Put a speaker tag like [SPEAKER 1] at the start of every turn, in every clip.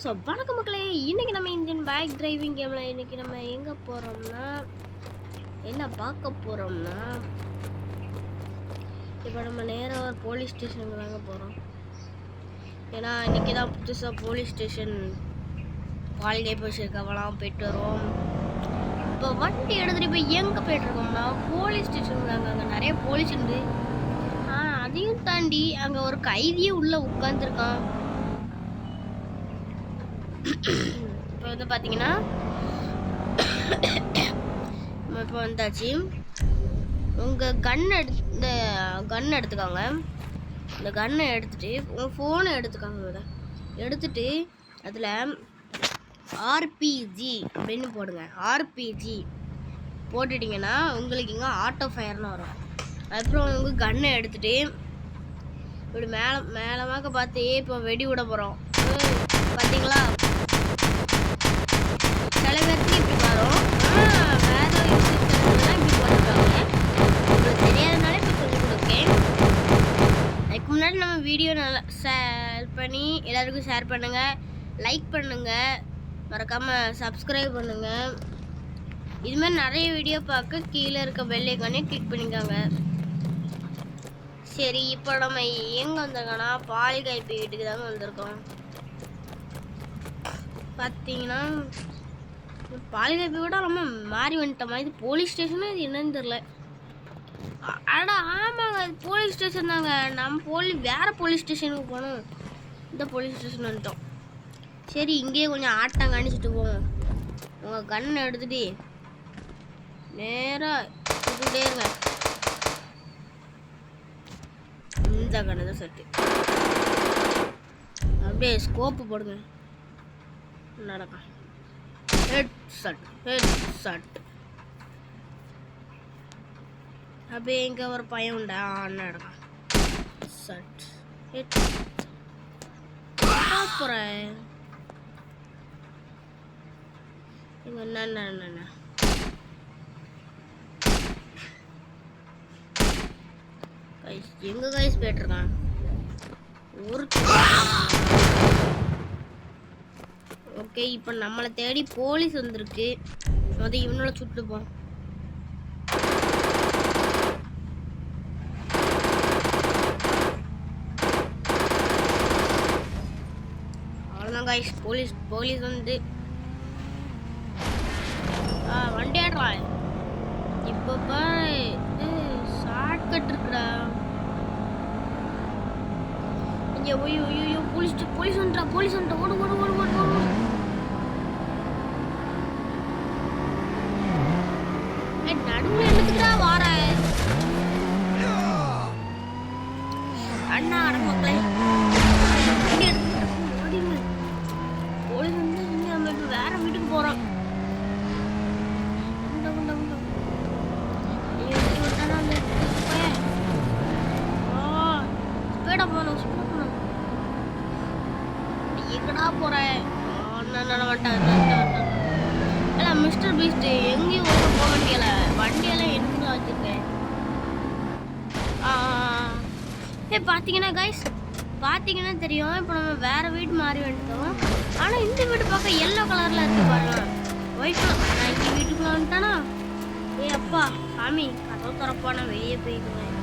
[SPEAKER 1] So வணக்கம் மக்களே, இன்றைக்கி நம்ம இந்தியன் பைக் டிரைவிங் கேமில் இன்றைக்கி நம்ம எங்கே போகிறோம்னா என்ன பார்க்க போகிறோம்னா இப்போ நம்ம நேராக ஒரு போலீஸ் ஸ்டேஷனுக்கு தாங்க போகிறோம். ஏன்னா இன்றைக்கி தான் புதுசாக போலீஸ் ஸ்டேஷன் வாழ்க்கை போயிட்டுருக்கவெல்லாம் போயிட்டு வருவோம். இப்போ வண்டி எடுத்துகிட்டு இப்போ எங்கே போய்ட்டுருக்கோம்னா போலீஸ் ஸ்டேஷனுக்கு தாங்க. அங்கே நிறைய போலீஸ் உண்டு. அதையும் தாண்டி அங்கே ஒரு கைதியே உள்ளே உட்காந்துருக்கான். இப்போ வந்து பார்த்தீங்கன்னா இப்போ வந்தாச்சு. உங்கள் இந்த கன் எடுத்துக்காங்க. இந்த கன்னை எடுத்துகிட்டு உங்கள் ஃபோனை எடுத்துக்காங்க. எடுத்துட்டு அதில் ஆர்பிஜி அப்படின்னு போடுங்க. ஆர்பிஜி போட்டுட்டிங்கன்னா உங்களுக்கு இங்கே ஆட்டோ ஃபயர்னு வரும். அதுக்கப்புறம் உங்கள் கன்னை எடுத்துகிட்டு இப்படி மேலமாக பார்த்து இப்போ வெடி விட போகிறோம். பார்த்தீங்களா, சில பேருக்கு இப்படி வரும். வேறு யூடியூப்லாம் இப்படி போட்டுருக்காங்க. உங்களுக்கு தெரியாதனால இப்போ சொல்லிக் கொடுக்கேன். அதுக்கு முன்னாடி நம்ம வீடியோ நல்லா ஷேர் பண்ணி எல்லாருக்கும் ஷேர் பண்ணுங்கள், லைக் பண்ணுங்கள், மறக்காமல் சப்ஸ்கிரைப் பண்ணுங்கள். இதுமாதிரி நிறைய வீடியோ பார்க்க கீழே இருக்க பெல் ஐகானே கிளிக் பண்ணிக்கோங்க. சரி, இப்போ நம்ம எங்கே வந்திருக்கோன்னா பாலிகாய்ப்பு வீட்டுக்கு தாங்க வந்திருக்கோம். பார்த்தீங்கன்னா பாலிகாய்ப்பு விட நம்ம மாறி வந்துட்டோமா. இது போலீஸ் ஸ்டேஷனு, இது என்னன்னு தெரில. அடா ஆமாங்க, அது போலீஸ் ஸ்டேஷன் தாங்க. நம்ம வேறு போலீஸ் ஸ்டேஷனுக்கு போகணும். இந்த போலீஸ் ஸ்டேஷன் வந்துட்டோம். சரி, இங்கேயே கொஞ்சம் ஆட்டம் காணிச்சிட்டு போவோம். உங்கள் கண்ணை எடுத்துகிட்டு நேராக சுட்டுட்டே இருங்க. இந்த கண்ணு தான் செட்டு. அப்படியே ஸ்கோப்பு போடுங்க. நடக்கும் ஹெட் ஷட். அப்படியே இங்கே ஒரு பையன் உண்டா நடக்கும் ஷட் ஹெட் போகிறேன். இங்கே என்ன எங்க கைஸ் போயிட்டுருக்கான் ஒரு. ஓகே, இப்போ நம்மளை தேடி போலீஸ் வந்திருக்கு. இவனோட சுட்டுப்போம். அவ்வளோதான் கைஸ், போலீஸ் வந்து வண்டி ஆடுறா. இப்போ ஷார்ட் கட் இருக்குடா. இங்கே ஐயோ போலீஸ் வந்துட்டா. ஓடு. நடுவில் எடுத்துக்கிட்டா வார அண்ணா அடங்க மக்களே. போலீஸ் வந்து நம்ம இப்போ வேற வீட்டுக்கு போகிறோம். எங்கடா போகிறேன்? மிஸ்டர் பீஸ்ட் எங்கேயும் போக வேண்டியல. வண்டியெல்லாம் என்ன வச்சுருக்கேன். பார்த்தீங்கன்னா தெரியும். இப்போ நம்ம வேறு வீடு மாறி வந்துட்டோம். ஆனால் இந்த வீடு பார்க்க எல்லோ கலரில் இருக்குது பாருங்க. White colour. நான் இங்கே வீட்டுக்குள்ள வந்துட்டேனா? அப்பா சாமி, கதவு திறப்பா, நான் வெளியே போய்க்குவேன்.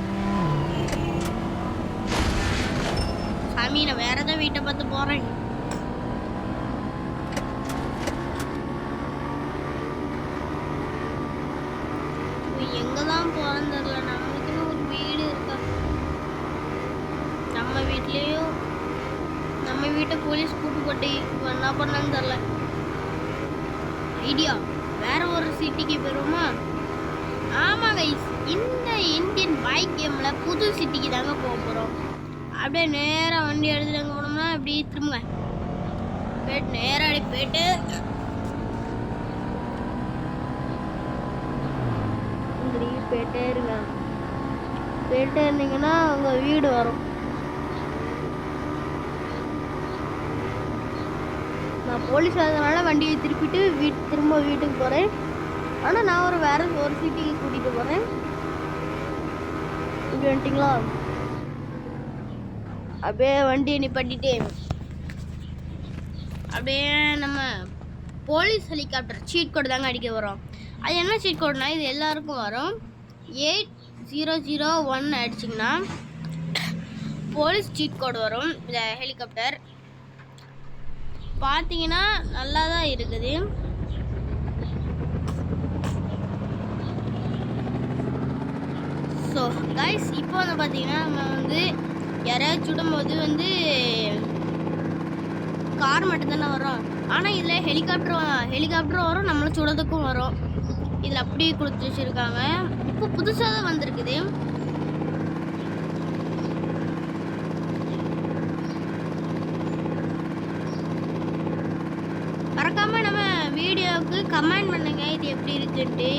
[SPEAKER 1] சாமி, நான் வேறு ஏதாவது வீட்டை பார்த்து போகிறேன். எங்கே தான் போகிறேன்னு தெரில. நம்மளுக்குன்னு ஒரு வீடு இருக்கா? நம்ம வீட்டை போலீஸ் கூட்டு போட்டு என்ன பண்ணான்னு தெரில. ஐடியா, வேற ஒரு சிட்டிக்கு போயிருவோமா? ஆமாங்க, இந்த இந்தியன் பைக் கேமில் புது சிட்டிக்கு தாங்க போக போகிறோம். அப்படியே நேராக வண்டி எடுத்துட்டு அங்கே போனோம்னா இப்படி திரும்புங்க. போயிட்டு நேராக அப்படி போயிட்டே இருந்தீங்கன்னா உங்கள் வீடு வரும். நான் போலீஸ் வரதுனால வண்டியை திருப்பிட்டு திரும்ப வீட்டுக்கு போகிறேன். ஆனால் நான் வேற ஒரு சிட்டிக்கு கூட்டிகிட்டு போகிறேன். இப்படி வந்துட்டிங்களா? அப்படியே வண்டியை நிப்பாட்டிட்டு அப்படியே நம்ம போலீஸ் ஹெலிகாப்டர் சீட் கோடு தாங்க அடிக்க வரோம். அது என்ன சீட் கோடுனா இது எல்லாருக்கும் வரும். 8001 அடிச்சிங்கன்னா போலீஸ் சீட் கோடு வரும். இந்த ஹெலிகாப்டர் பார்த்தீங்கன்னா நல்லா தான் இருக்குது. ஸோ கைஸ் இப்போ வந்து பார்த்தீங்கன்னா நம்ம வந்து யாராவது சுடும்போது வந்து கார் மட்டும்தானே வரும். ஆனால் இதில் ஹெலிகாப்டரும் வரும், நம்மளை சுடுறதுக்கும் வரும். இதில் அப்படியே கொடுத்து வச்சுருக்காங்க. இப்போ புதுசாக தான் வந்திருக்குது. மறக்காமல் நம்ம வீடியோவுக்கு கமெண்ட் பண்ணுங்க இது எப்படி இருக்குன்ட்டு.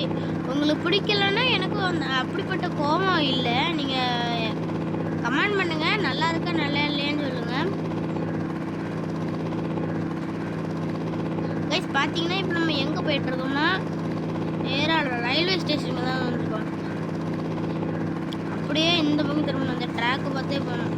[SPEAKER 1] உங்களுக்கு பிடிக்கலன்னா எனக்கும் அப்படிப்பட்ட கோபம் இல்லை. நீங்கள் கமெண்ட் பண்ணுங்க நல்லா இருக்கா நல்லா இல்லையான்னு சொல்லுங்கள். கைஸ் பார்த்தீங்கன்னா இப்போ நம்ம எங்கே போயிட்டுருக்கோம்னா நேராக ரயில்வே ஸ்டேஷனுக்கு தான் வந்துருக்கோம். அப்படியே இந்த பக்கம் திரும்பணும், அந்த ட்ராக்கை பார்த்தே போகணும்.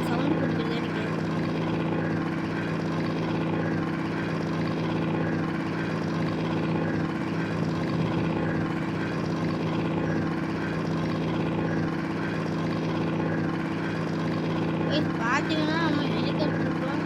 [SPEAKER 1] சவுண்ட் கொடுக்குறது எனக்கு பார்த்தீங்கன்னா நம்ம ஹெலிகாப்டர் இருக்கோம்.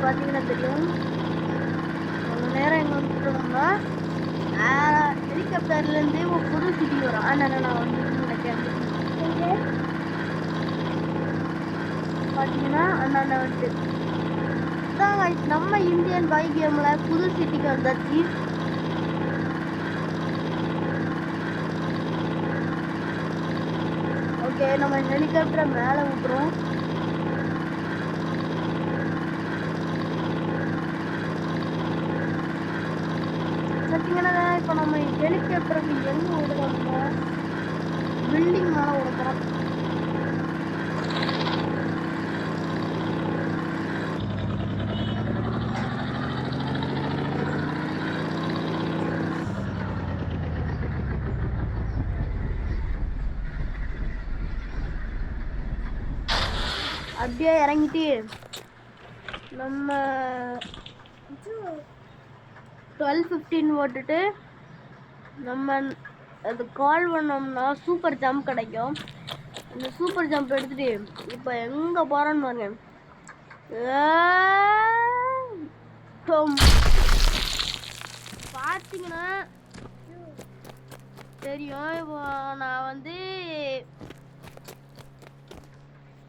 [SPEAKER 1] பார்த்தீங்கன்னா தெரியும் கொஞ்ச நேரம் எங்கே வந்துட்டோம்னா ஹெலிகாப்டர்லேருந்து ஒரு புது சிட்டி வரும். ஆனால் நான் வந்து நினைக்கிறேன் பார்த்தீங்கன்னா அண்ணா வந்துட்டு நம்ம இந்தியன் பைக் கேமில் புது சிட்டிக்கு வந்தாச்சு. ஓகே நம்ம ஹெலிகாப்டரை மேலே விட்டுறோம். பார்த்தீங்கன்னா இப்போ நம்ம ஹெலிகாப்டருக்கு எங்கே விடுறோம்னா பில்டிங் மேலே விடுறோம். அப்படியே இறங்கிட்டு நம்ம 12:15 போட்டுட்டு நம்ம அது கால் பண்ணோம்னா சூப்பர் ஜம்ப் கிடைக்கும். அந்த சூப்பர் ஜம்ப் எடுத்துட்டு இப்போ எங்கே போகிறோன்னு பாருங்க. பார்த்தீங்கன்னா தெரியும். இப்போ நான் வந்து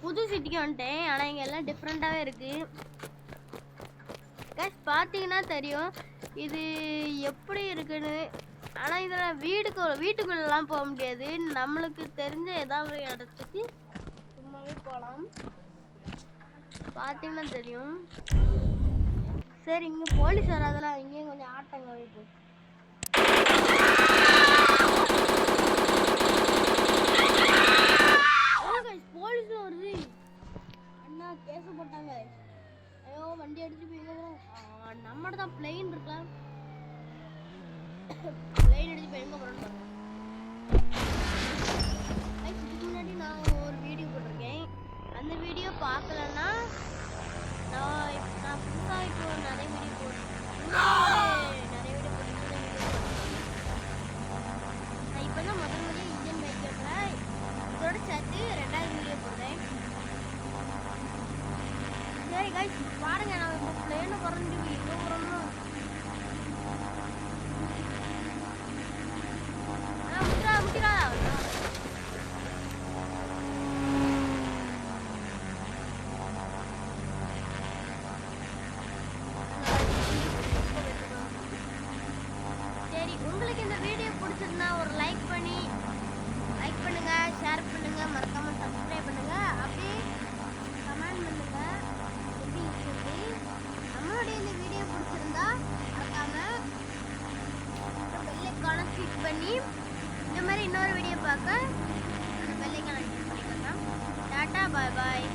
[SPEAKER 1] புது சிட்டிக்கு வந்துட்டேன். ஆனால் இங்கே எல்லாம் டிஃப்ரெண்ட்டாகவே இருக்குது. கைஸ் பார்த்தீங்கன்னா தெரியும் இது எப்படி இருக்குன்னு. ஆனால் இதில் வீட்டுக்குள்ளெல்லாம் போக முடியாது. நம்மளுக்கு தெரிஞ்ச ஏதாவது இடத்துக்கு சும்மாவே போகலாம். பார்த்தீங்கன்னா தெரியும். சரி இங்கே போலீஸ் வராதெல்லாம் இங்கேயும் கொஞ்சம் ஆட்டங்க வைப்பு. போலீஸ் வருது அண்ணா கேச போட்டாங்க. ஐயோ வண்டி அடிச்சு போய் நம்மட தான் பிளெயின் இருக்கலாம். பிளெயின் அடிச்சு போய் எங்க போறோம். இதுக்கு முன்னாடி நான் ஒரு வீடியோ போட்டிருக்கேன். அந்த வீடியோ பார்க்கலன்னா நான் புதுசாக இப்போ நிறைய வீடியோ போட்டிருக்கேன். நான் இப்போ தான் முதல் முறையாக இந்தியன் பைக்கில் இதோட சேர்த்து 2வது வீடியோ போடுறேன். சரி கைஸ் பாருங்க, நான் இப்போ பிளேனை குறைஞ்சி எங்கே போகிறோம்னா முட்டிடா சரி, உங்களுக்கு இந்த வீடியோ பிடிச்சிருந்தா ஒரு லைக் பண்ணுங்க, ஷேர் பண்ணுங்க. பண்ணி இந்த மாதிரி இன்னொரு வீடியோ பார்க்க அந்த பெல்லைக்கான கிளிக் பண்ணிக்கோங்க. டாட்டா பாய் பாய்.